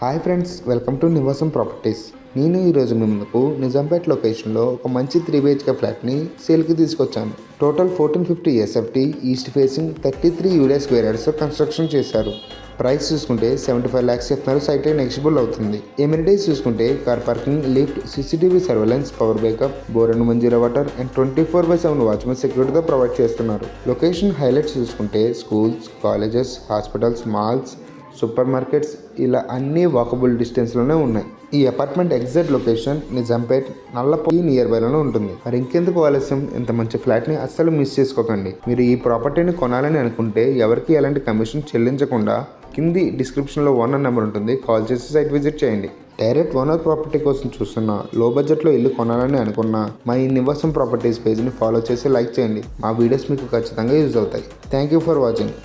Hi friends, welcome to నివాసం properties. నేను ఈరోజు మీ ముందుకు నిజాంపేట్ లొకేషన్లో ఒక మంచి 3 BHK ఫ్లాట్ని సేల్కి తీసుకొచ్చాను. Total 1450 SFT east facing 33 area square యార్డ్స్తో కన్స్ట్రక్షన్ చేశారు. ప్రైస్ చూసుకుంటే 75 lakhs చెప్తున్నారు. సైట్ నెక్స్టబుల్ అవుతుంది. ఎమ్యూనిటీస్ చూసుకుంటే car parking, lift, CCTV surveillance, power backup, bore and Manjira water and 24/7 watchmen సెక్యూరిటీతో ప్రొవైడ్ చేస్తున్నారు. లొకేషన్ హైలైట్స్ చూసుకుంటే schools, colleges, hospitals, malls, super markets ఇలా అన్నీ వాకబుల్ డిస్టెన్స్లోనే ఉన్నాయి. ఈ apartment exact location Nizampet Nallapalli near బైలోనే ఉంటుంది. మరి ఇంకెందుకు ఆలస్యం, ఇంత మంచి ఫ్లాట్ని అస్సలు మిస్ చేసుకోకండి. మీరు ఈ ప్రాపర్టీని కొనాలని అనుకుంటే ఎవరికి ఎలాంటి కమిషన్ చెల్లించకుండా కింది డిస్క్రిప్షన్లో ఓనర్ నెంబర్ ఉంటుంది, కాల్ చేసి సైట్ విజిట్ చేయండి. డైరెక్ట్ ఓనర్ ప్రాపర్టీ కోసం చూస్తున్నా, లో బడ్జెట్లో ఇల్లు కొనాలని అనుకున్నా మా ఈ నివాసం ప్రాపర్టీస్ పేజ్ని ఫాలో చేసి లైక్ చేయండి. మా వీడియోస్ మీకు ఖచ్చితంగా యూజ్ అవుతాయి. Thank you for watching.